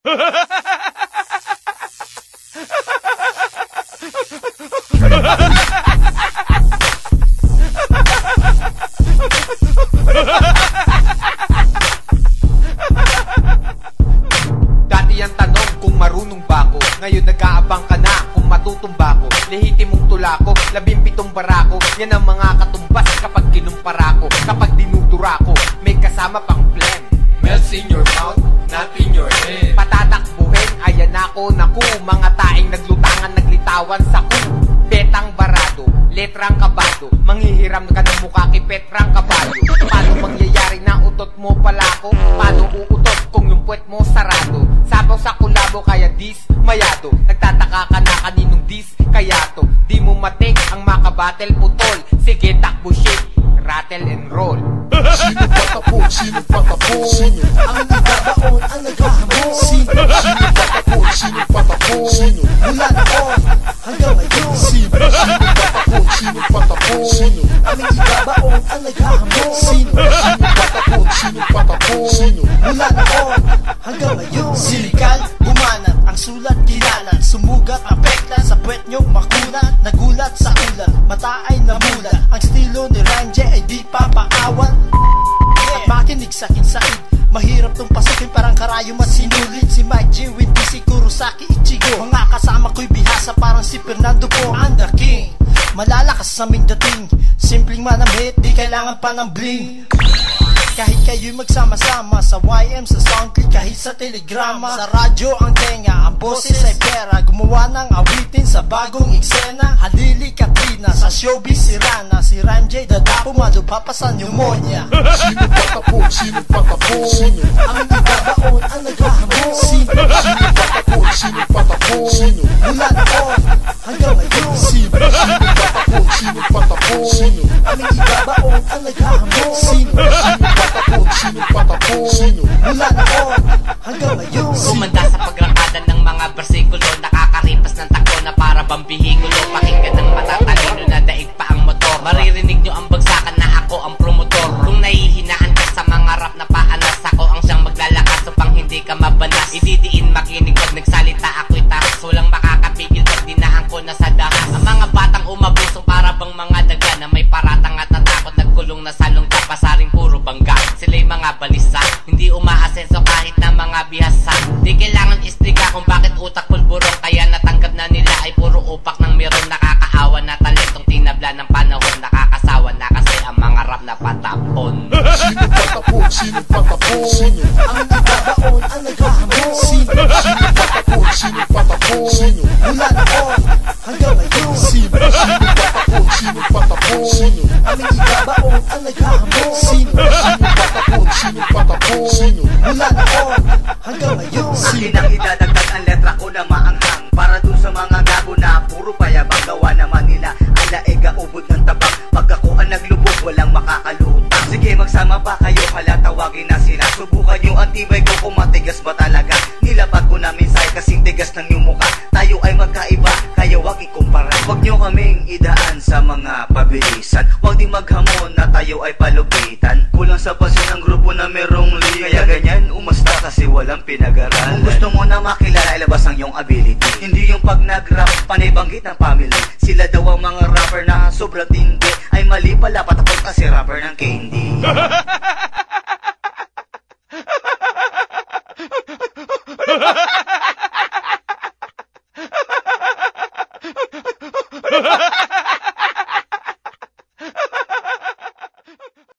Dati ang tanong kung marunong ba ako, ngayon nag-aabang ka na kung matutumba ko. Lehitimong tula ko, 17 barako, yan ang mga katumbas kapag kinumpara ko. Kapag dinudura ko, may kasama pang phlegm. Melts in your mouth, not in your head. Patatakbuhin, ayan ako, naku. Mga taing naglutangan, naglitawan sa ku. Petang barado, letrang kabado, manghihiram ka ng mukha kay Petrang kabayo. Paano mangyayari na utot mo pala ko? Paano uutot kung yung puwet mo sarado? Sabaw sa kulabo kaya dis mayado. Nagtataka ka na kaninong dis kaya to. Di mo matik ang makabattle putol. Sige takbo shake, rattle and roll. Sino patapo? Sino patapo? Sino ang nagbabaon, ang naghahamon? Sino patapo? Sino patapo? Sino Mula noon hanggang ngayon. Sino patapo? Sino patapo? Sino ang nagbabaon, ang naghahamon? Sino patapo? Sino patapo? Sino Mula noon hanggang ngayon. Silikal, bumanat, ang sulat kinalat. Sumugat, apekla sa puwet nyong makunat. Nagulat sa ulan, mata ay namulat. Ang estilo ni Ranje ay di papaawan. At makinig sa kinsaid, mahirap tong pasukin, parang karayom at sinulit. Si Mike G, Windy, si Kurosaki, Ichigo. Mga kasama ko'y bihasa, parang si Fernando po. I'm the king, malalakas sa aming dating. Simpleng manamit, di kailangan pa ng bling. Kahit kayo'y magsama-sama sa YM, sa SoundClick, kahit sa telegrama. Sa radyo ang tenga, ang boses ay pera. Gumawa ng awitin sa bagong eksena. Halili Katrina, sa showbiz si Rana. Si Ranjay dadapo, malubha pa sa pneumonia. Sino patapo? Sino patapo? Sino Ang nagbabaon, ang naghahamon. Sino patapo? Sino patapo? Sino Mula noon hanggang ngayon. Sino patapo? Sino patapo? Sino Ang nagbabaon, ang naghahamon. Sino patapo? Sino patapo? Sino Mula noon hanggang ngayon. Kumanda sa pagrakada ng mga bersikulo, nakakaripas ng tako na para bang bihigulo. Pakinggan ng matatalino na daig pa ang motor. Maririnig nyo ang bagsakan na ako ang promotor. Kung nahihinaan ka sa mga rap na paanas, ako ang siyang maglalakas upang hindi ka mabanas. Ididiin makinig pag nagsalita ako'y tahas. Walang makakapigil pag dinaan ko na sa dahas. Ang mga batang umabusong para bang mga daga na may paratang at natakot, nagkulong na sa lungga, pasaring puro bangga. Sila'y mga balisa, hindi umaasenso kahit na mga bihasa. Di kailangan istiga kung bakit utak pulburong, kaya natanggap na nila ay puro upak ng meron. Nakakaawa na talentong tinabla ng panahon, nakakasawa na kasi ang mga rap na patapon. Sino patapo? Sino patapo? Sino Ang nagbabaon, ang naghahamon. Sino patapo? Sino patapo? Sino Mula noon hanggang ngayon. Sino patapo? Sino patapo? Sino Ang nagbabaon, ang naghahamon. Sino patapo? Sino patapo? Sino Mula noon hanggang ngayon. Akin ang idadagdag ang letra ko na maanghang, para dun sa mga gago na puro payabang. Gawa naman nila ang laega ubod ng tabak. Pag ako ang naglubog, walang makakalutang. Sige magsama pa kayo, hala tawagin na sila. Subukan yung antibay ko kung matigas ba talaga. Nilapag ko na minsay kasing tigas ng iyong mukha. Tayo ay magkaiba, kaya wag ikumpara. Wag nyo kaming idaan sa mga pabilisan. Wag di maghamon na tayo ay palupitan. Kulang sa pasin ang grupo na merong lead, kaya ganyan umasta kasi walang pinag-aralan. Kung gusto mo na makilala, ilabas ang iyong ability. Hindi yung pag nag-rap, panay banggit ng family. Sila daw ang mga rapper na sobrang tindi. Ay mali pala, patapos kasi rapper ng candy. Ha ha ha!